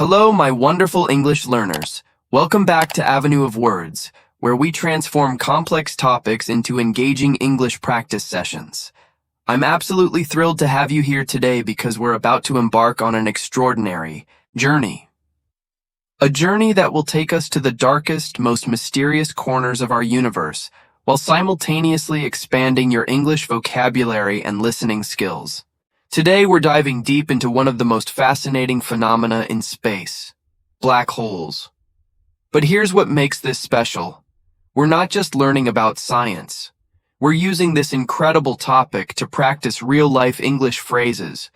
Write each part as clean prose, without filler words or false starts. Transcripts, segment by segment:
Hello, my wonderful English learners. Welcome back to Avenue of Words, where we transform complex topics into engaging English practice sessions. I'm absolutely thrilled to have you here today because we're about to embark on an extraordinary journey. A journey that will take us to the darkest, most mysterious corners of our universe, while simultaneously expanding your English vocabulary and listening skills. Today, we're diving deep into one of the most fascinating phenomena in space, black holes. But here's what makes this special. We're not just learning about science. We're using this incredible topic to practice real-life English phrases,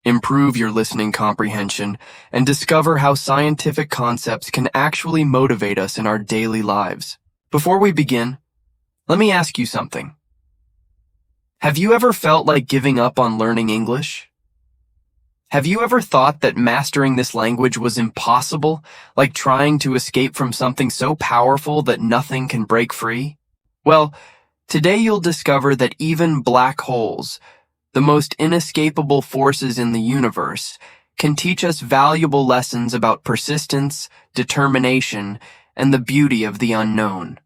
improve your listening comprehension, and discover how scientific concepts can actually motivate us in our daily lives. Before we begin, let me ask you something. Have you ever felt like giving up on learning English? Have you ever thought that mastering this language was impossible, like trying to escape from something so powerful that nothing can break free? Well, today you'll discover that even black holes, the most inescapable forces in the universe, can teach us valuable lessons about persistence, determination, and the beauty of the unknown.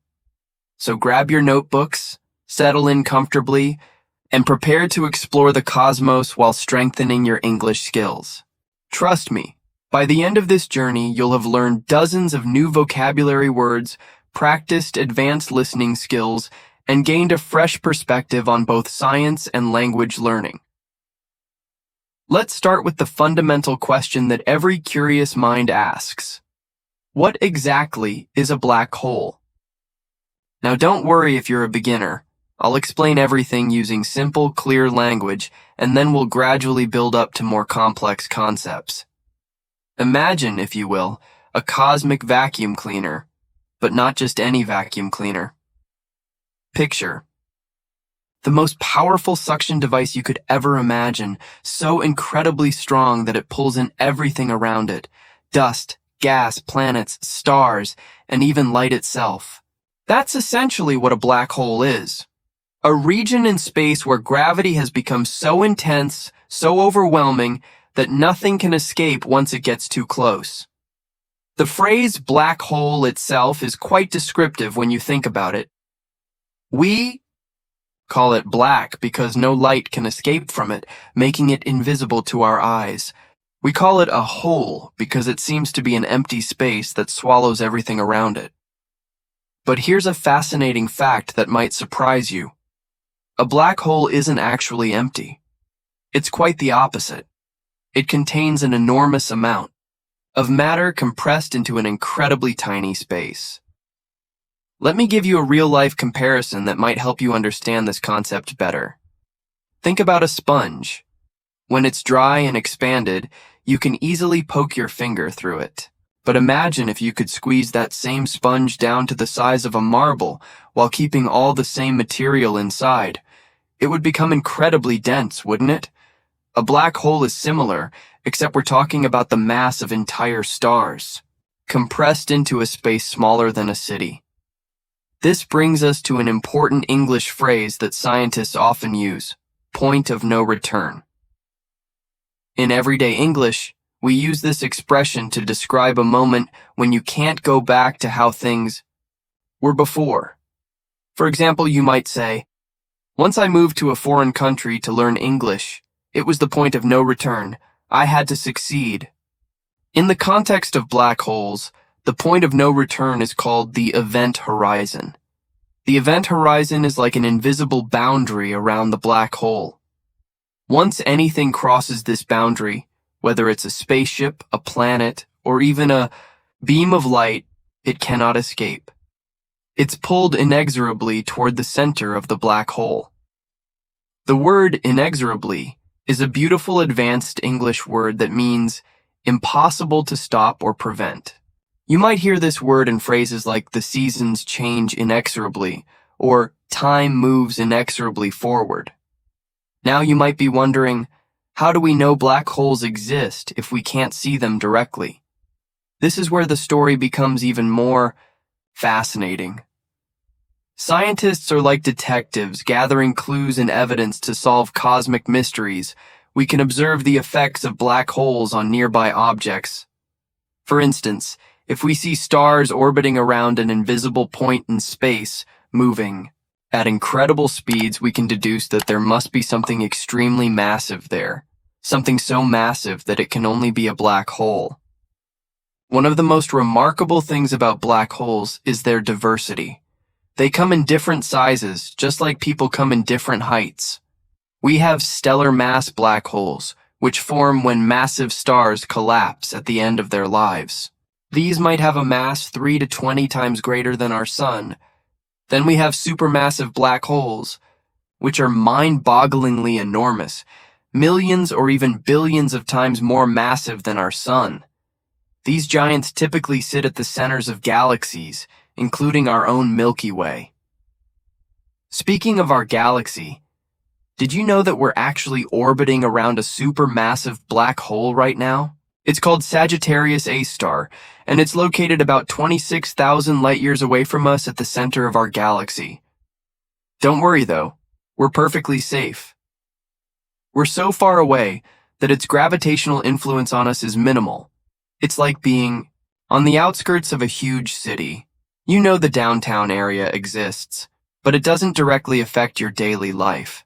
So grab your notebooks, settle in comfortably, and prepare to explore the cosmos while strengthening your English skills. Trust me, by the end of this journey, you'll have learned dozens of new vocabulary words, practiced advanced listening skills, and gained a fresh perspective on both science and language learning. Let's start with the fundamental question that every curious mind asks. What exactly is a black hole? Now don't worry if you're a beginner. I'll explain everything using simple, clear language, and then we'll gradually build up to more complex concepts. Imagine, if you will, a cosmic vacuum cleaner, but not just any vacuum cleaner. Picture the most powerful suction device you could ever imagine, so incredibly strong that it pulls in everything around it: dust, gas, planets, stars, and even light itself. That's essentially what a black hole is. A region in space where gravity has become so intense, so overwhelming, that nothing can escape once it gets too close. The phrase black hole itself is quite descriptive when you think about it. We call it black because no light can escape from it, making it invisible to our eyes. We call it a hole because it seems to be an empty space that swallows everything around it. But here's a fascinating fact that might surprise you. A black hole isn't actually empty. It's quite the opposite. It contains an enormous amount of matter compressed into an incredibly tiny space. Let me give you a real-life comparison that might help you understand this concept better. Think about a sponge. When it's dry and expanded, you can easily poke your finger through it. But imagine if you could squeeze that same sponge down to the size of a marble while keeping all the same material inside. It would become incredibly dense, wouldn't it? A black hole is similar, except we're talking about the mass of entire stars, compressed into a space smaller than a city. This brings us to an important English phrase that scientists often use: point of no return. In everyday English, we use this expression to describe a moment when you can't go back to how things were before. For example, you might say, "Once I moved to a foreign country to learn English, it was the point of no return. I had to succeed." In the context of black holes, the point of no return is called the event horizon. The event horizon is like an invisible boundary around the black hole. Once anything crosses this boundary, whether it's a spaceship, a planet, or even a beam of light, it cannot escape. It's pulled inexorably toward the center of the black hole. The word inexorably is a beautiful advanced English word that means impossible to stop or prevent. You might hear this word in phrases like "the seasons change inexorably" or "time moves inexorably forward." Now you might be wondering, how do we know black holes exist if we can't see them directly? This is where the story becomes even more fascinating. Scientists are like detectives gathering clues and evidence to solve cosmic mysteries. We can observe the effects of black holes on nearby objects, For instance, if we see stars orbiting around an invisible point in space, moving at incredible speeds, we can deduce that there must be something extremely massive there, something so massive that it can only be a black hole. One of the most remarkable things about black holes is their diversity. They come in different sizes, just like people come in different heights. We have stellar mass black holes, which form when massive stars collapse at the end of their lives. These might have a mass 3 to 20 times greater than our sun. Then we have supermassive black holes, which are mind-bogglingly enormous, millions or even billions of times more massive than our sun. These giants typically sit at the centers of galaxies, including our own Milky Way. Speaking of our galaxy, did you know that we're actually orbiting around a supermassive black hole right now? It's called Sagittarius A star, and it's located about 26,000 light-years away from us at the center of our galaxy. Don't worry though, we're perfectly safe. We're so far away that its gravitational influence on us is minimal. It's like being on the outskirts of a huge city. You know the downtown area exists, but it doesn't directly affect your daily life.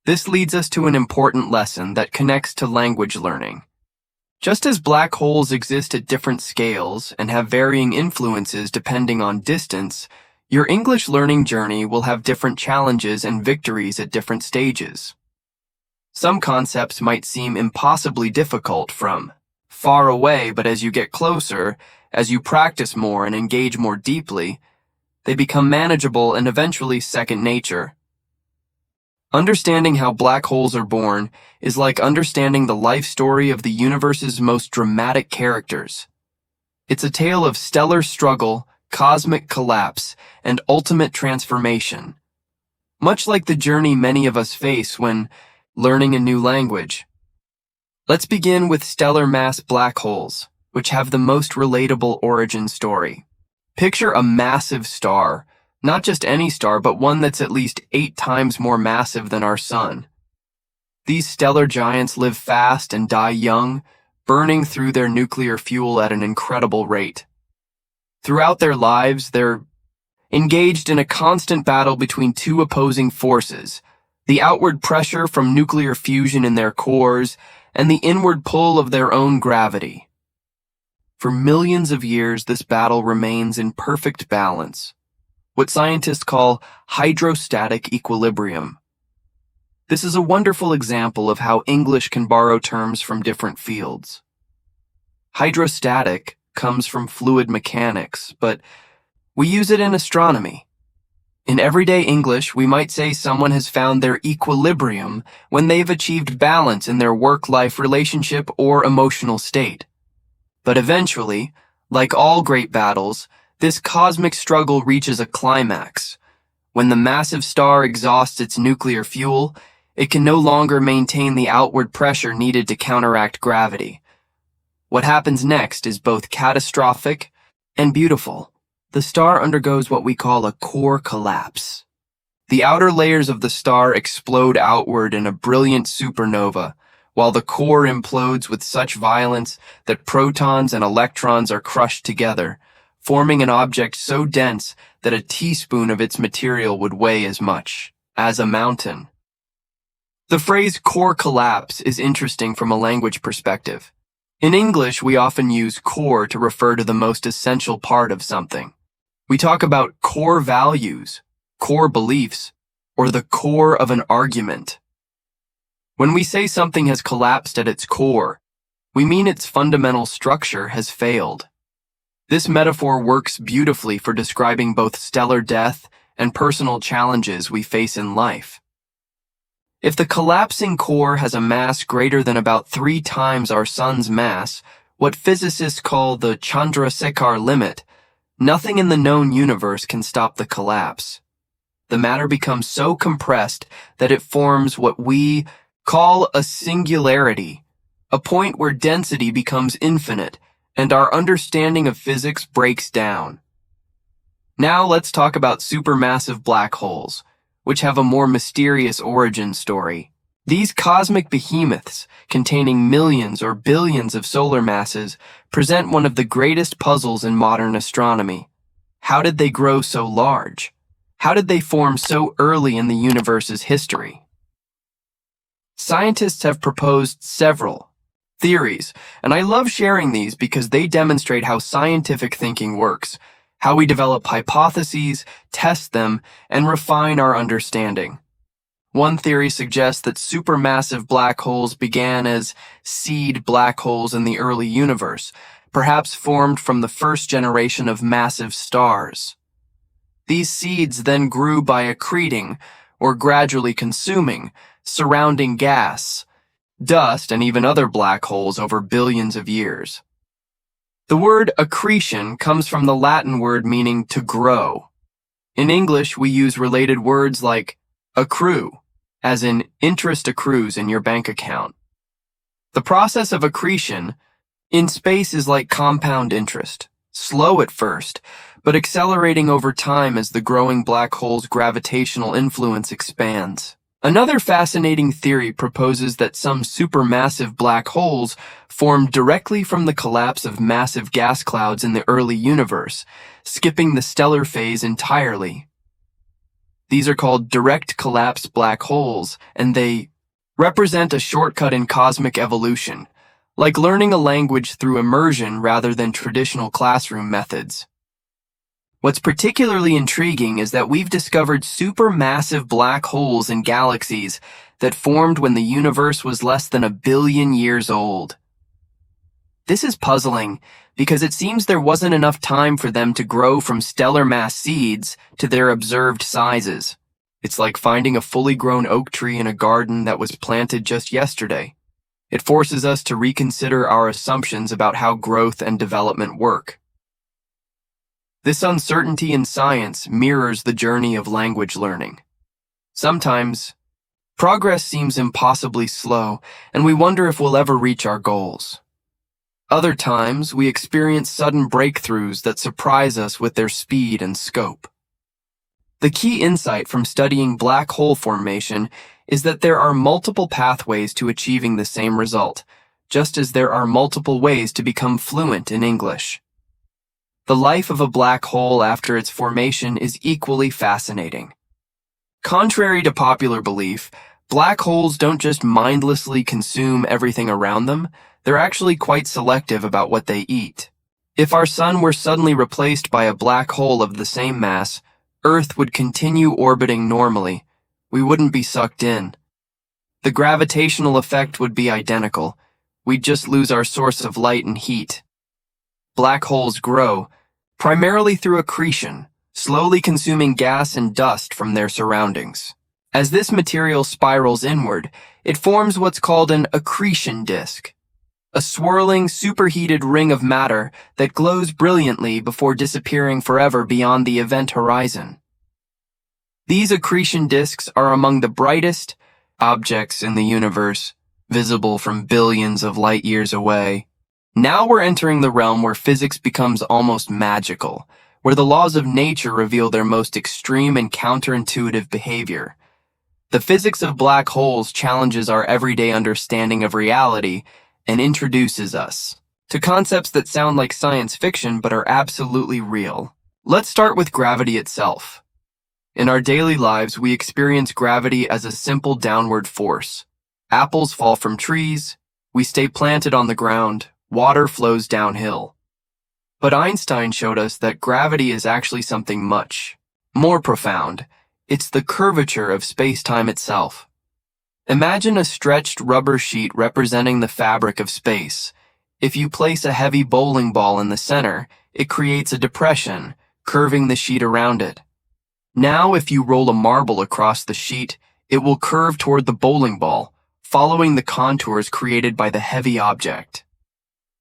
This leads us to an important lesson that connects to language learning. Just as black holes exist at different scales and have varying influences depending on distance, your English learning journey will have different challenges and victories at different stages. Some concepts might seem impossibly difficult from far away, but as you get closer, as you practice more and engage more deeply, they become manageable and eventually second nature. Understanding how black holes are born is like understanding the life story of the universe's most dramatic characters. It's a tale of stellar struggle, cosmic collapse, and ultimate transformation. Much like the journey many of us face when learning a new language. Let's begin with stellar mass black holes, which have the most relatable origin story. Picture a massive star, not just any star, but one that's at least 8 times more massive than our sun. These stellar giants live fast and die young, burning through their nuclear fuel at an incredible rate. Throughout their lives, they're engaged in a constant battle between two opposing forces, the outward pressure from nuclear fusion in their cores and the inward pull of their own gravity. For millions of years, this battle remains in perfect balance, what scientists call hydrostatic equilibrium. This is a wonderful example of how English can borrow terms from different fields. Hydrostatic comes from fluid mechanics, but we use it in astronomy. In everyday English, we might say someone has found their equilibrium when they've achieved balance in their work-life relationship or emotional state. But eventually, like all great battles, this cosmic struggle reaches a climax. When the massive star exhausts its nuclear fuel, it can no longer maintain the outward pressure needed to counteract gravity. What happens next is both catastrophic and beautiful. The star undergoes what we call a core collapse. The outer layers of the star explode outward in a brilliant supernova, while the core implodes with such violence that protons and electrons are crushed together, forming an object so dense that a teaspoon of its material would weigh as much as a mountain. The phrase core collapse is interesting from a language perspective. In English, we often use core to refer to the most essential part of something. We talk about core values, core beliefs, or the core of an argument. When we say something has collapsed at its core, we mean its fundamental structure has failed. This metaphor works beautifully for describing both stellar death and personal challenges we face in life. If the collapsing core has a mass greater than about 3 times our sun's mass, what physicists call the Chandrasekhar limit, nothing in the known universe can stop the collapse. The matter becomes so compressed that it forms what we call a singularity, a point where density becomes infinite and our understanding of physics breaks down. Now let's talk about supermassive black holes, which have a more mysterious origin story. These cosmic behemoths, containing millions or billions of solar masses, present one of the greatest puzzles in modern astronomy. How did they grow so large? How did they form so early in the universe's history? Scientists have proposed several theories, and I love sharing these because they demonstrate how scientific thinking works, how we develop hypotheses, test them, and refine our understanding. One theory suggests that supermassive black holes began as seed black holes in the early universe, perhaps formed from the first generation of massive stars. These seeds then grew by accreting, or gradually consuming, surrounding gas, dust, and even other black holes over billions of years. The word accretion comes from the Latin word meaning to grow. In English, we use related words like accrue, as in interest accrues in your bank account. The process of accretion in space is like compound interest, slow at first, but accelerating over time as the growing black hole's gravitational influence expands. Another fascinating theory proposes that some supermassive black holes formed directly from the collapse of massive gas clouds in the early universe, skipping the stellar phase entirely. These are called direct collapse black holes, and they represent a shortcut in cosmic evolution, like learning a language through immersion rather than traditional classroom methods. What's particularly intriguing is that we've discovered supermassive black holes in galaxies that formed when the universe was less than 1 billion years old. This is puzzling because it seems there wasn't enough time for them to grow from stellar mass seeds to their observed sizes. It's like finding a fully grown oak tree in a garden that was planted just yesterday. It forces us to reconsider our assumptions about how growth and development work. This uncertainty in science mirrors the journey of language learning. Sometimes, progress seems impossibly slow, and we wonder if we'll ever reach our goals. Other times, we experience sudden breakthroughs that surprise us with their speed and scope. The key insight from studying black hole formation is that there are multiple pathways to achieving the same result, just as there are multiple ways to become fluent in English. The life of a black hole after its formation is equally fascinating. Contrary to popular belief, black holes don't just mindlessly consume everything around them, they're actually quite selective about what they eat. If our sun were suddenly replaced by a black hole of the same mass, Earth would continue orbiting normally. We wouldn't be sucked in. The gravitational effect would be identical. We'd just lose our source of light and heat. Black holes grow, primarily through accretion, slowly consuming gas and dust from their surroundings. As this material spirals inward, it forms what's called an accretion disk, a swirling, superheated ring of matter that glows brilliantly before disappearing forever beyond the event horizon. These accretion disks are among the brightest objects in the universe, visible from billions of light years away. Now we're entering the realm where physics becomes almost magical, where the laws of nature reveal their most extreme and counterintuitive behavior. The physics of black holes challenges our everyday understanding of reality and introduces us to concepts that sound like science fiction but are absolutely real. Let's start with gravity itself. In our daily lives, we experience gravity as a simple downward force. Apples fall from trees, we stay planted on the ground, water flows downhill. But Einstein showed us that gravity is actually something much more profound. It's the curvature of space-time itself. Imagine a stretched rubber sheet representing the fabric of space. If you place a heavy bowling ball in the center, it creates a depression, curving the sheet around it. Now, if you roll a marble across the sheet, it will curve toward the bowling ball, following the contours created by the heavy object.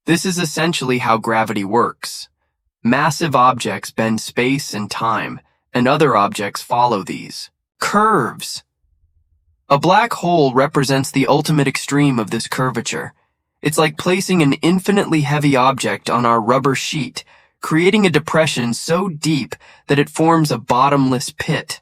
This is essentially how gravity works. Massive objects bend space and time, and other objects follow these curves. A black hole represents the ultimate extreme of this curvature. It's like placing an infinitely heavy object on our rubber sheet, creating a depression so deep that it forms a bottomless pit.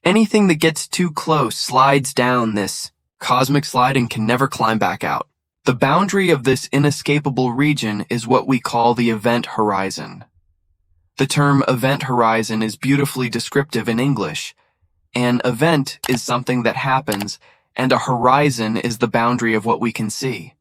Anything that gets too close slides down this cosmic slide and can never climb back out. The boundary of this inescapable region is what we call the event horizon. The term event horizon is beautifully descriptive in English. An event is something that happens, and a horizon is the boundary of what we can see.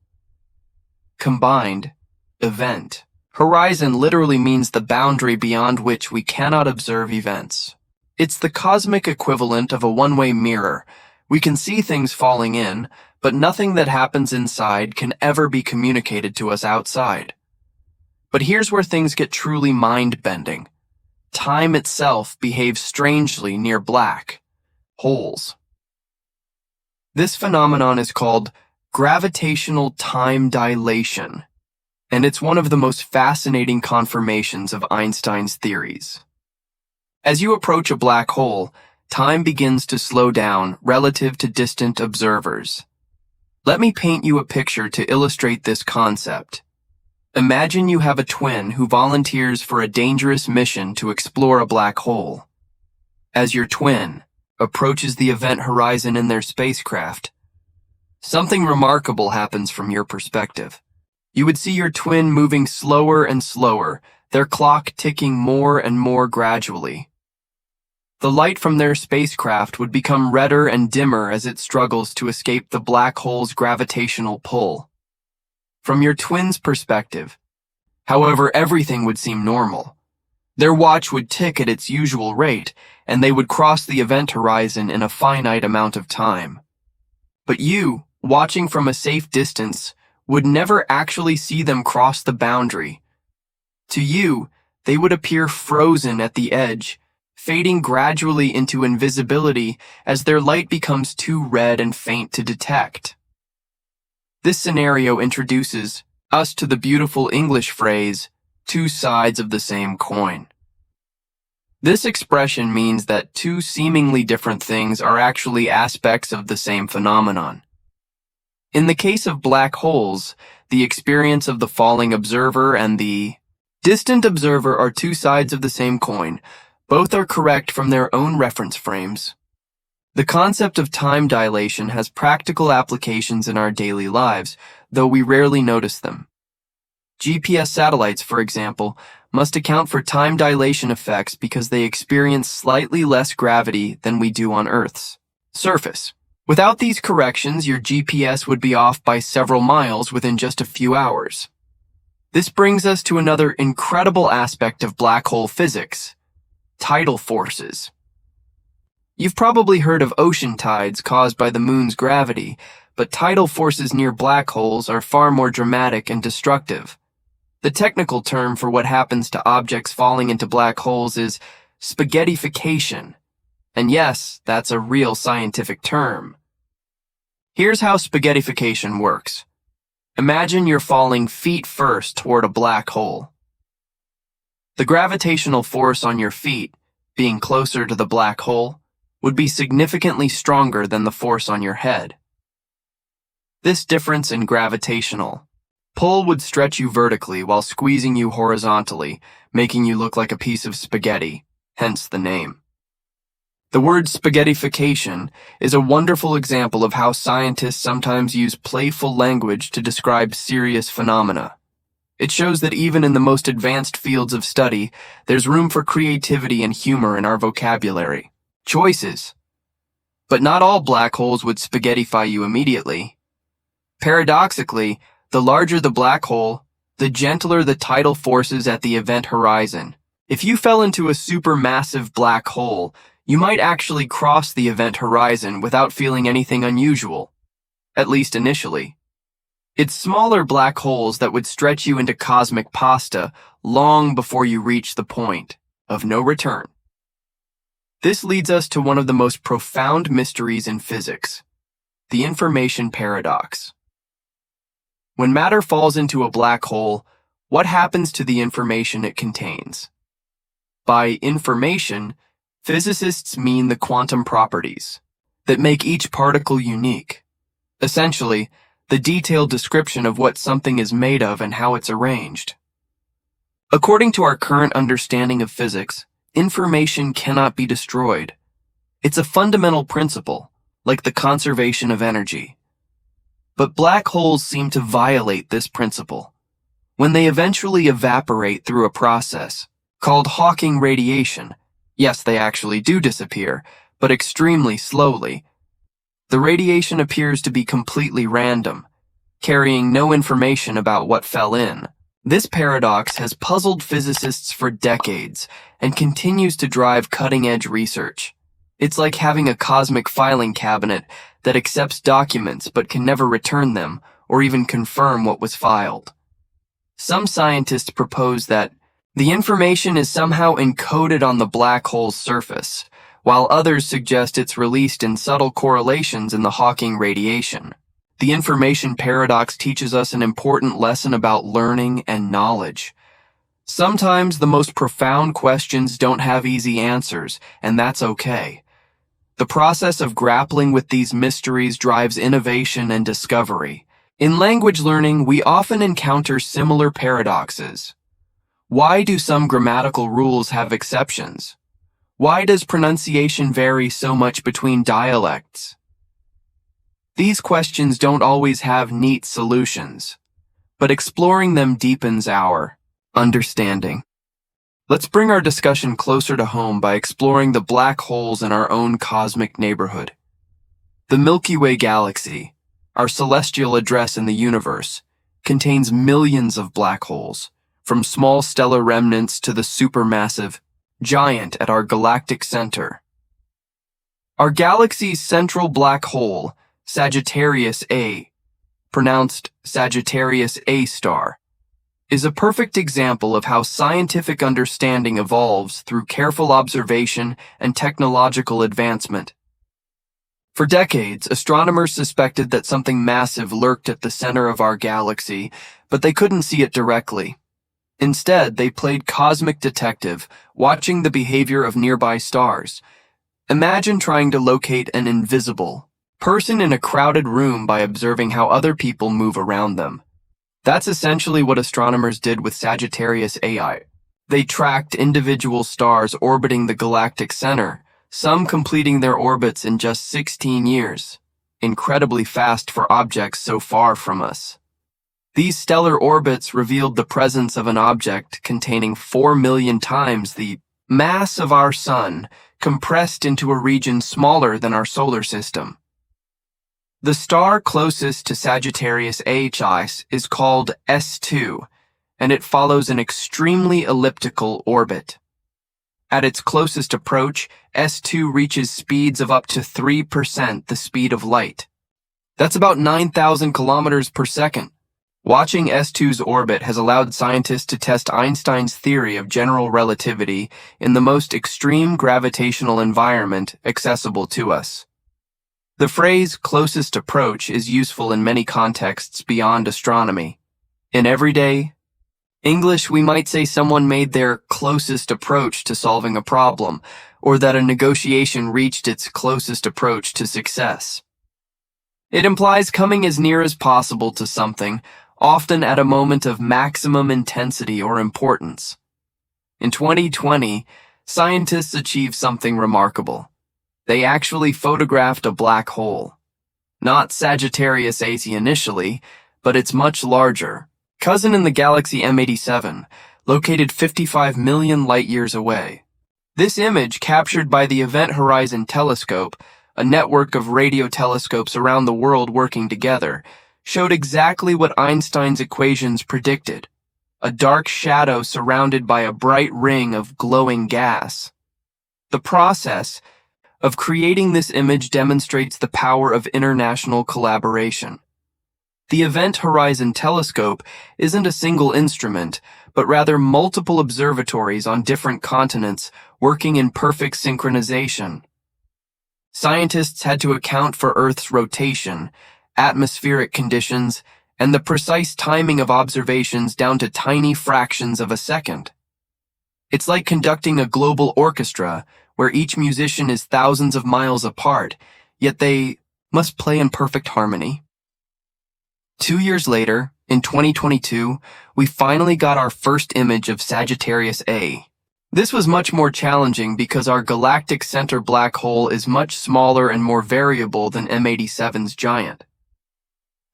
Combined, event. Horizon literally means the boundary beyond which we cannot observe events. It's the cosmic equivalent of a one-way mirror. We can see things falling in, but nothing that happens inside can ever be communicated to us outside. But here's where things get truly mind-bending. Time itself behaves strangely near black holes. This phenomenon is called gravitational time dilation, and it's one of the most fascinating confirmations of Einstein's theories. As you approach a black hole, time begins to slow down relative to distant observers. Let me paint you a picture to illustrate this concept. Imagine you have a twin who volunteers for a dangerous mission to explore a black hole. As your twin approaches the event horizon in their spacecraft, something remarkable happens from your perspective. You would see your twin moving slower and slower, their clock ticking more and more gradually. The light from their spacecraft would become redder and dimmer as it struggles to escape the black hole's gravitational pull. From your twin's perspective, however, everything would seem normal. Their watch would tick at its usual rate, and they would cross the event horizon in a finite amount of time. But you, watching from a safe distance, would never actually see them cross the boundary. To you, they would appear frozen at the edge, fading gradually into invisibility as their light becomes too red and faint to detect. This scenario introduces us to the beautiful English phrase, two sides of the same coin. This expression means that two seemingly different things are actually aspects of the same phenomenon. In the case of black holes, the experience of the falling observer and the distant observer are two sides of the same coin. Both are correct from their own reference frames. The concept of time dilation has practical applications in our daily lives, though we rarely notice them. GPS satellites, for example, must account for time dilation effects because they experience slightly less gravity than we do on Earth's surface. Without these corrections, your GPS would be off by several miles within just a few hours. This brings us to another incredible aspect of black hole physics: tidal forces. You've probably heard of ocean tides caused by the moon's gravity, but tidal forces near black holes are far more dramatic and destructive. The technical term for what happens to objects falling into black holes is spaghettification. And yes, that's a real scientific term. Here's how spaghettification works. Imagine you're falling feet first toward a black hole. The gravitational force on your feet, being closer to the black hole, would be significantly stronger than the force on your head. This difference in gravitational pull would stretch you vertically while squeezing you horizontally, making you look like a piece of spaghetti, hence the name. The word spaghettification is a wonderful example of how scientists sometimes use playful language to describe serious phenomena. It shows that even in the most advanced fields of study, there's room for creativity and humor in our vocabulary. Choices. But not all black holes would spaghettify you immediately. Paradoxically, the larger the black hole, the gentler the tidal forces at the event horizon. If you fell into a supermassive black hole, you might actually cross the event horizon without feeling anything unusual, at least initially. It's smaller black holes that would stretch you into cosmic pasta long before you reach the point of no return. This leads us to one of the most profound mysteries in physics, the information paradox. When matter falls into a black hole, what happens to the information it contains? By information, physicists mean the quantum properties that make each particle unique. Essentially, the detailed description of what something is made of and how it's arranged. According to our current understanding of physics, information cannot be destroyed. It's a fundamental principle, like the conservation of energy. But black holes seem to violate this principle. When they eventually evaporate through a process called Hawking radiation, yes, they actually do disappear, but extremely slowly. The radiation appears to be completely random, carrying no information about what fell in. This paradox has puzzled physicists for decades and continues to drive cutting-edge research. It's like having a cosmic filing cabinet that accepts documents but can never return them or even confirm what was filed. Some scientists propose that the information is somehow encoded on the black hole's surface, while others suggest it's released in subtle correlations in the Hawking radiation. The information paradox teaches us an important lesson about learning and knowledge. Sometimes the most profound questions don't have easy answers, and that's okay. The process of grappling with these mysteries drives innovation and discovery. In language learning, we often encounter similar paradoxes. Why do some grammatical rules have exceptions? Why does pronunciation vary so much between dialects? These questions don't always have neat solutions, but exploring them deepens our understanding. Let's bring our discussion closer to home by exploring the black holes in our own cosmic neighborhood. The Milky Way galaxy, our celestial address in the universe, contains millions of black holes, from small stellar remnants to the supermassive giant at our galactic center. Our galaxy's central black hole, Sagittarius A, pronounced Sagittarius A star, is a perfect example of how scientific understanding evolves through careful observation and technological advancement. For decades, astronomers suspected that something massive lurked at the center of our galaxy, but they couldn't see it directly. Instead, they played cosmic detective, watching the behavior of nearby stars. Imagine trying to locate an invisible person in a crowded room by observing how other people move around them. That's essentially what astronomers did with Sagittarius A. They tracked individual stars orbiting the galactic center, some completing their orbits in just 16 years, incredibly fast for objects so far from us. These stellar orbits revealed the presence of an object containing 4 million times the mass of our Sun, compressed into a region smaller than our solar system. The star closest to Sagittarius A is called S2, and it follows an extremely elliptical orbit. At its closest approach, S2 reaches speeds of up to 3% the speed of light. That's about 9,000 kilometers per second. Watching S2's orbit has allowed scientists to test Einstein's theory of general relativity in the most extreme gravitational environment accessible to us. The phrase closest approach is useful in many contexts beyond astronomy. In everyday English, we might say someone made their closest approach to solving a problem, or that a negotiation reached its closest approach to success. It implies coming as near as possible to something, often at a moment of maximum intensity or importance. In 2020, scientists achieved something remarkable. They actually photographed a black hole. Not Sagittarius A initially, but its much larger cousin in the galaxy M87, located 55 million light-years away. This image, captured by the Event Horizon Telescope, a network of radio telescopes around the world working together, showed exactly what Einstein's equations predicted: a dark shadow surrounded by a bright ring of glowing gas. The process of creating this image demonstrates the power of international collaboration. The Event Horizon Telescope isn't a single instrument, but rather multiple observatories on different continents working in perfect synchronization. Scientists had to account for Earth's rotation, atmospheric conditions, and the precise timing of observations down to tiny fractions of a second. It's like conducting a global orchestra where each musician is thousands of miles apart, yet they must play in perfect harmony. 2 years later, in 2022, we finally got our first image of Sagittarius A. This was much more challenging because our galactic center black hole is much smaller and more variable than M87's giant.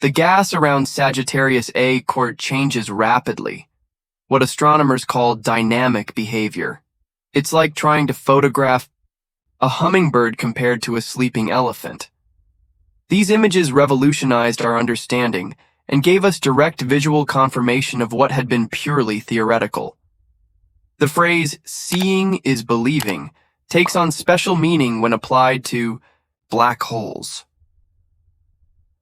The gas around Sagittarius A Court changes rapidly, what astronomers call dynamic behavior. It's like trying to photograph a hummingbird compared to a sleeping elephant. These images revolutionized our understanding and gave us direct visual confirmation of what had been purely theoretical. The phrase, "seeing is believing," takes on special meaning when applied to black holes.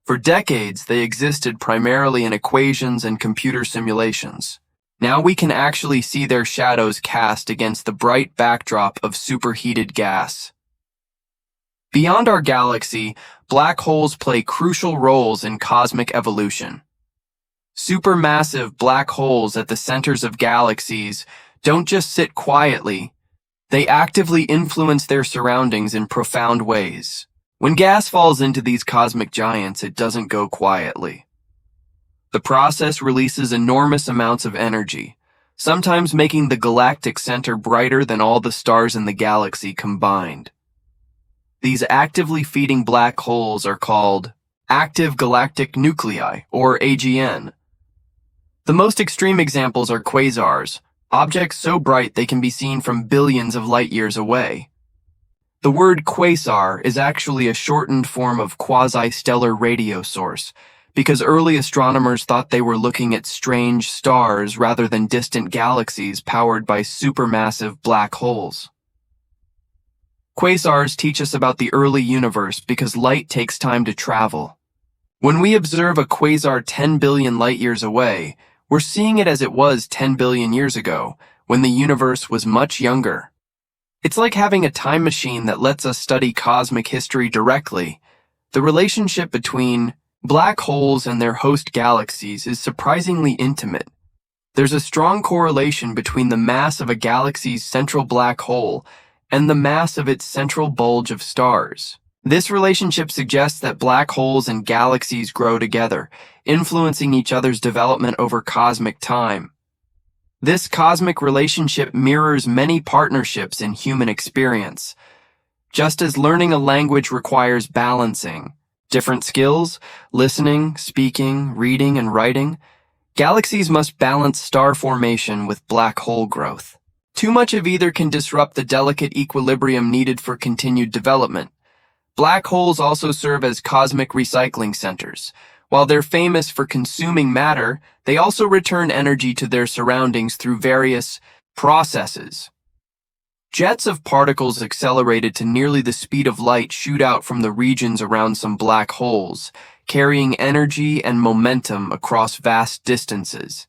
For decades, they existed primarily in equations and computer simulations. Now we can actually see their shadows cast against the bright backdrop of superheated gas. Beyond our galaxy, black holes play crucial roles in cosmic evolution. Supermassive black holes at the centers of galaxies don't just sit quietly, they actively influence their surroundings in profound ways. When gas falls into these cosmic giants, it doesn't go quietly. The process releases enormous amounts of energy, sometimes making the galactic center brighter than all the stars in the galaxy combined. These actively feeding black holes are called active galactic nuclei, or AGN. The most extreme examples are quasars, objects so bright they can be seen from billions of light years away. The word quasar is actually a shortened form of quasi-stellar radio source, because early astronomers thought they were looking at strange stars rather than distant galaxies powered by supermassive black holes. Quasars teach us about the early universe because light takes time to travel. When we observe a quasar 10 billion light-years away, we're seeing it as it was 10 billion years ago, when the universe was much younger. It's like having a time machine that lets us study cosmic history directly. The relationship between black holes and their host galaxies is surprisingly intimate. There's a strong correlation between the mass of a galaxy's central black hole and the mass of its central bulge of stars. This relationship suggests that black holes and galaxies grow together, influencing each other's development over cosmic time. This cosmic relationship mirrors many partnerships in human experience. Just as learning a language requires balancing, different skills, listening, speaking, reading, and writing, galaxies must balance star formation with black hole growth. Too much of either can disrupt the delicate equilibrium needed for continued development. Black holes also serve as cosmic recycling centers. While they're famous for consuming matter, they also return energy to their surroundings through various processes. Jets of particles accelerated to nearly the speed of light shoot out from the regions around some black holes, carrying energy and momentum across vast distances.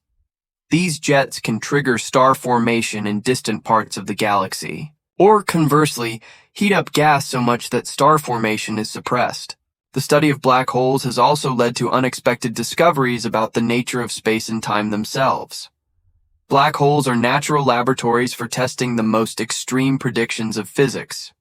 These jets can trigger star formation in distant parts of the galaxy, or conversely, heat up gas so much that star formation is suppressed. The study of black holes has also led to unexpected discoveries about the nature of space and time themselves. Black holes are natural laboratories for testing the most extreme predictions of physics.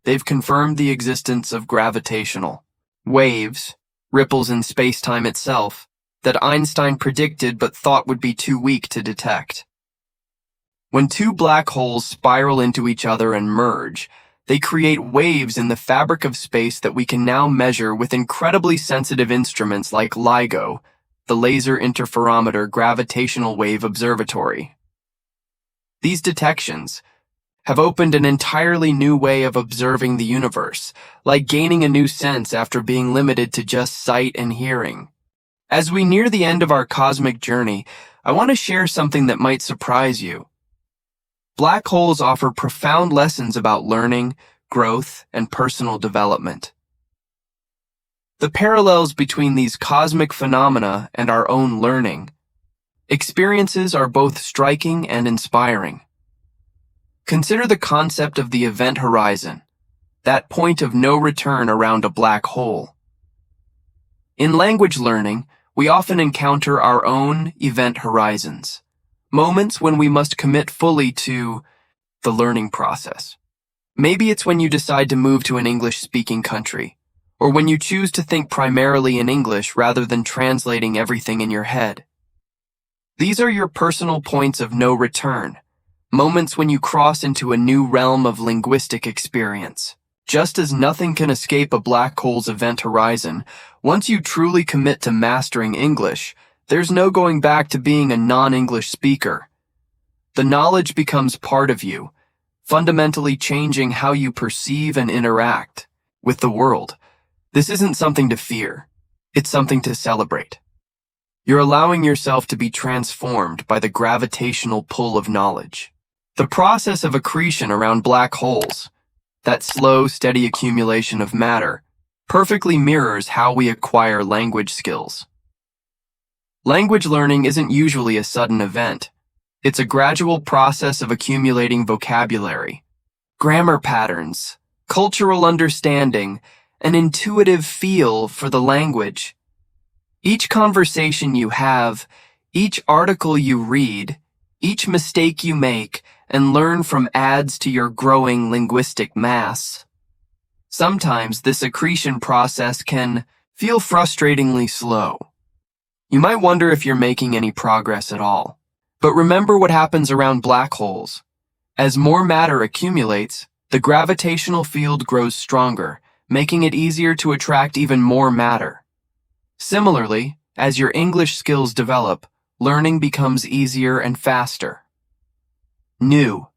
They've confirmed the existence of gravitational waves, ripples in space-time itself, that Einstein predicted but thought would be too weak to detect. When two black holes spiral into each other and merge, they create waves in the fabric of space that we can now measure with incredibly sensitive instruments like LIGO, the Laser Interferometer Gravitational Wave Observatory. These detections have opened an entirely new way of observing the universe, like gaining a new sense after being limited to just sight and hearing. As we near the end of our cosmic journey, I want to share something that might surprise you. Black holes offer profound lessons about learning, growth, and personal development. The parallels between these cosmic phenomena and our own learning experiences are both striking and inspiring. Consider the concept of the event horizon, that point of no return around a black hole. In language learning, we often encounter our own event horizons, moments when we must commit fully to the learning process. Maybe it's when you decide to move to an English-speaking country, or when you choose to think primarily in English rather than translating everything in your head. These are your personal points of no return, moments when you cross into a new realm of linguistic experience. Just as nothing can escape a black hole's event horizon, once you truly commit to mastering English, there's no going back to being a non-English speaker. The knowledge becomes part of you, fundamentally changing how you perceive and interact with the world. This isn't something to fear. It's something to celebrate. You're allowing yourself to be transformed by the gravitational pull of knowledge. The process of accretion around black holes, that slow, steady accumulation of matter, perfectly mirrors how we acquire language skills. Language learning isn't usually a sudden event. It's a gradual process of accumulating vocabulary, grammar patterns, cultural understanding, an intuitive feel for the language. Each conversation you have, each article you read, each mistake you make and learn from adds to your growing linguistic mass. Sometimes this accretion process can feel frustratingly slow. You might wonder if you're making any progress at all. But remember what happens around black holes. As more matter accumulates, the gravitational field grows stronger, making it easier to attract even more matter. Similarly, as your English skills develop, learning becomes easier and faster. New.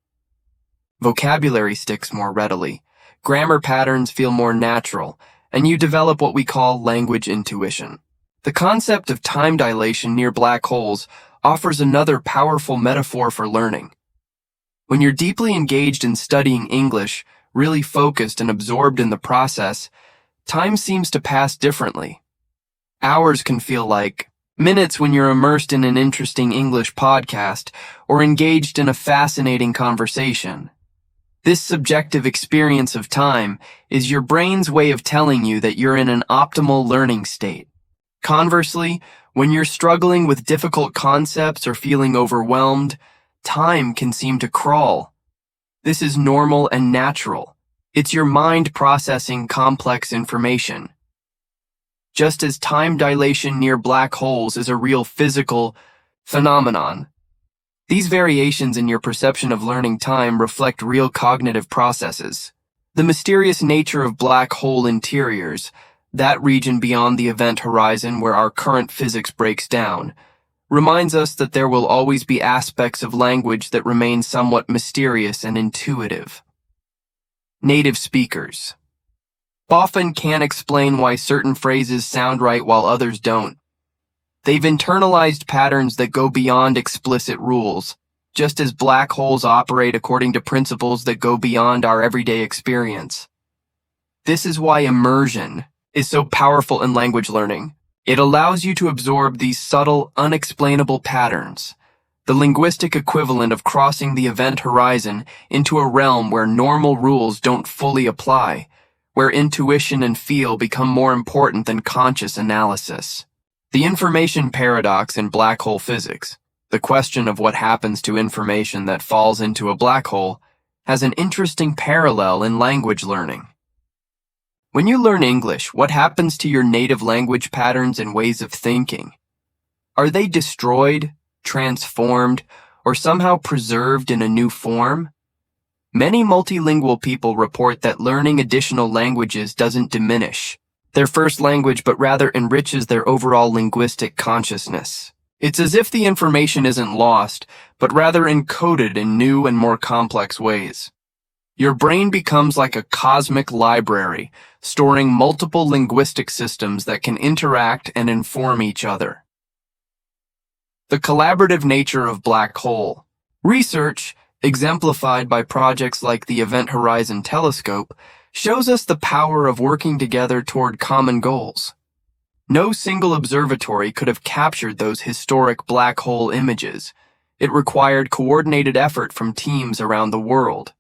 Vocabulary sticks more readily, grammar patterns feel more natural, and you develop what we call language intuition. The concept of time dilation near black holes offers another powerful metaphor for learning. When you're deeply engaged in studying English, really focused and absorbed in the process, time seems to pass differently. Hours can feel like minutes when you're immersed in an interesting English podcast or engaged in a fascinating conversation. This subjective experience of time is your brain's way of telling you that you're in an optimal learning state. Conversely, when you're struggling with difficult concepts or feeling overwhelmed, time can seem to crawl. This is normal and natural. It's your mind processing complex information. Just as time dilation near black holes is a real physical phenomenon, these variations in your perception of learning time reflect real cognitive processes. The mysterious nature of black hole interiors, that region beyond the event horizon where our current physics breaks down, reminds us that there will always be aspects of language that remain somewhat mysterious and intuitive. Native speakers often can't explain why certain phrases sound right while others don't. They've internalized patterns that go beyond explicit rules, just as black holes operate according to principles that go beyond our everyday experience. This is why immersion is so powerful in language learning. It allows you to absorb these subtle, unexplainable patterns, the linguistic equivalent of crossing the event horizon into a realm where normal rules don't fully apply, where intuition and feel become more important than conscious analysis. The information paradox in black hole physics, the question of what happens to information that falls into a black hole, has an interesting parallel in language learning. When you learn English, what happens to your native language patterns and ways of thinking? Are they destroyed, transformed, or somehow preserved in a new form? Many multilingual people report that learning additional languages doesn't diminish their first language, but rather enriches their overall linguistic consciousness. It's as if the information isn't lost, but rather encoded in new and more complex ways. Your brain becomes like a cosmic library, storing multiple linguistic systems that can interact and inform each other. The collaborative nature of black hole research, exemplified by projects like the Event Horizon Telescope, shows us the power of working together toward common goals. No single observatory could have captured those historic black hole images. It required coordinated effort from teams around the world.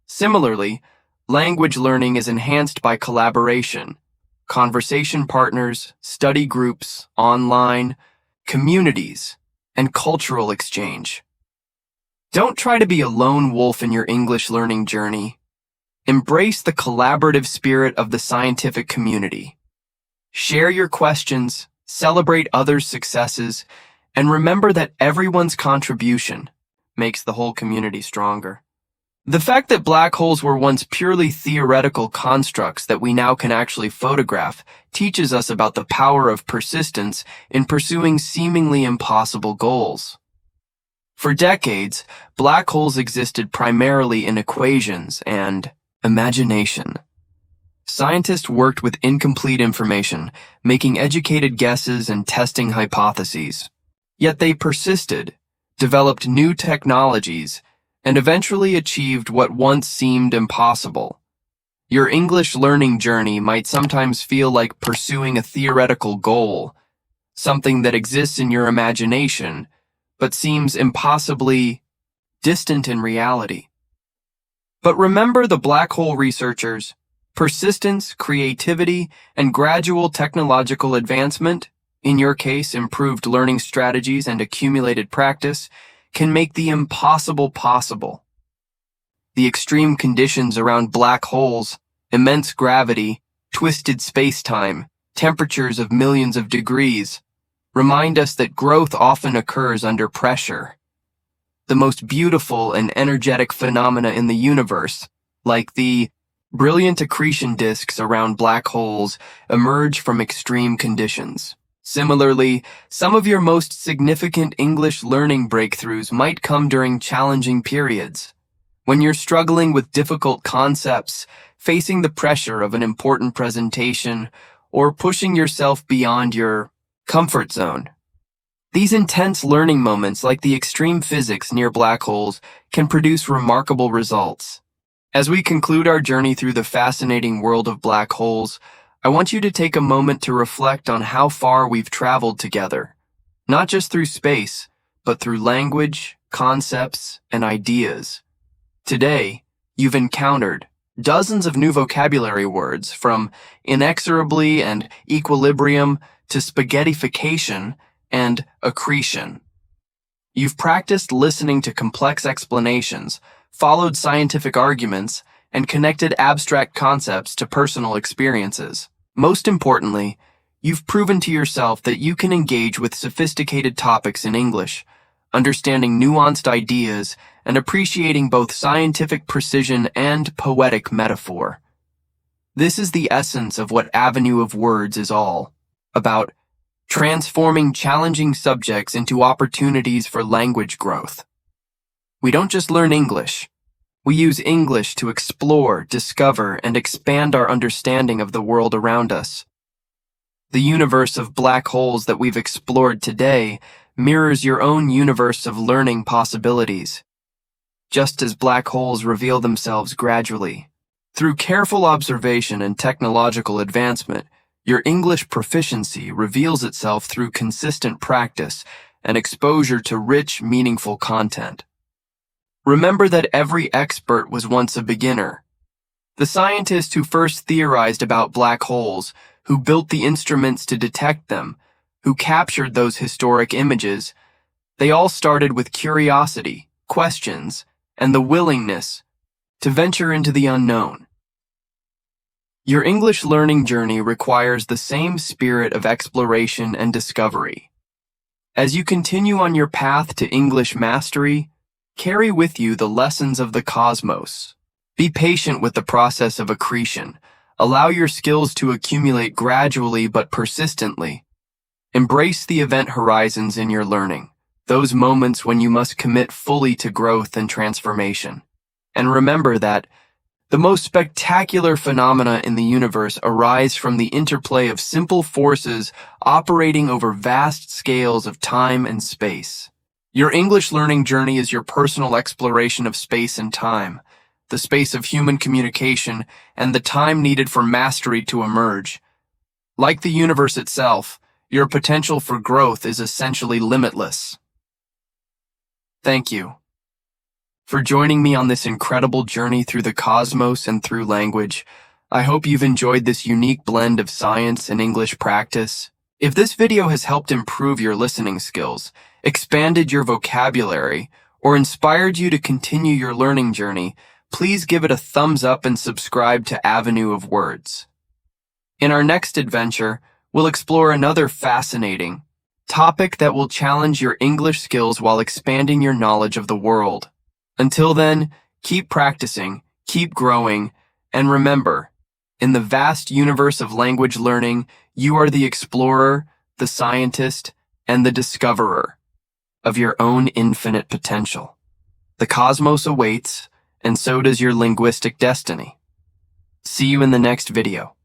Similarly, language learning is enhanced by collaboration. Conversation partners, study groups, online, communities, and cultural exchange. Don't try to be a lone wolf in your English learning journey. Embrace the collaborative spirit of the scientific community. Share your questions, celebrate others' successes, and remember that everyone's contribution makes the whole community stronger. The fact that black holes were once purely theoretical constructs that we now can actually photograph teaches us about the power of persistence in pursuing seemingly impossible goals. For decades, black holes existed primarily in equations and imagination. Scientists worked with incomplete information, making educated guesses and testing hypotheses. Yet they persisted, developed new technologies, and eventually achieved what once seemed impossible. Your English learning journey might sometimes feel like pursuing a theoretical goal, something that exists in your imagination, but seems impossibly distant in reality. But remember the black hole researchers. Persistence, creativity, and gradual technological advancement, in your case improved learning strategies and accumulated practice, can make the impossible possible. The extreme conditions around black holes, immense gravity, twisted space-time, temperatures of millions of degrees, remind us that growth often occurs under pressure. The most beautiful and energetic phenomena in the universe, like the brilliant accretion disks around black holes, emerge from extreme conditions. Similarly, some of your most significant English learning breakthroughs might come during challenging periods. When you're struggling with difficult concepts, facing the pressure of an important presentation, or pushing yourself beyond your comfort zone. These intense learning moments, like the extreme physics near black holes, can produce remarkable results. As we conclude our journey through the fascinating world of black holes, I want you to take a moment to reflect on how far we've traveled together, not just through space, but through language, concepts, and ideas. Today, you've encountered dozens of new vocabulary words, from inexorably and equilibrium to spaghettification and accretion. You've practiced listening to complex explanations, followed scientific arguments, and connected abstract concepts to personal experiences. Most importantly, you've proven to yourself that you can engage with sophisticated topics in English, understanding nuanced ideas and appreciating both scientific precision and poetic metaphor. This is the essence of what Avenue of Words is all about: transforming challenging subjects into opportunities for language growth. We don't just learn English. We use English to explore, discover, and expand our understanding of the world around us. The universe of black holes that we've explored today mirrors your own universe of learning possibilities. Just as black holes reveal themselves gradually, through careful observation and technological advancement, your English proficiency reveals itself through consistent practice and exposure to rich, meaningful content. Remember that every expert was once a beginner. The scientists who first theorized about black holes, who built the instruments to detect them, who captured those historic images, they all started with curiosity, questions, and the willingness to venture into the unknown. Your English learning journey requires the same spirit of exploration and discovery. As you continue on your path to English mastery, carry with you the lessons of the cosmos. Be patient with the process of accretion. Allow your skills to accumulate gradually but persistently. Embrace the event horizons in your learning, those moments when you must commit fully to growth and transformation. And remember that the most spectacular phenomena in the universe arise from the interplay of simple forces operating over vast scales of time and space. Your English learning journey is your personal exploration of space and time, the space of human communication, and the time needed for mastery to emerge. Like the universe itself, your potential for growth is essentially limitless. Thank you for joining me on this incredible journey through the cosmos and through language. I hope you've enjoyed this unique blend of science and English practice. If this video has helped improve your listening skills, expanded your vocabulary, or inspired you to continue your learning journey, please give it a thumbs up and subscribe to Avenue of Words. In our next adventure, we'll explore another fascinating topic that will challenge your English skills while expanding your knowledge of the world. Until then, keep practicing, keep growing, and remember, in the vast universe of language learning, you are the explorer, the scientist, and the discoverer of your own infinite potential. The cosmos awaits, and so does your linguistic destiny. See you in the next video.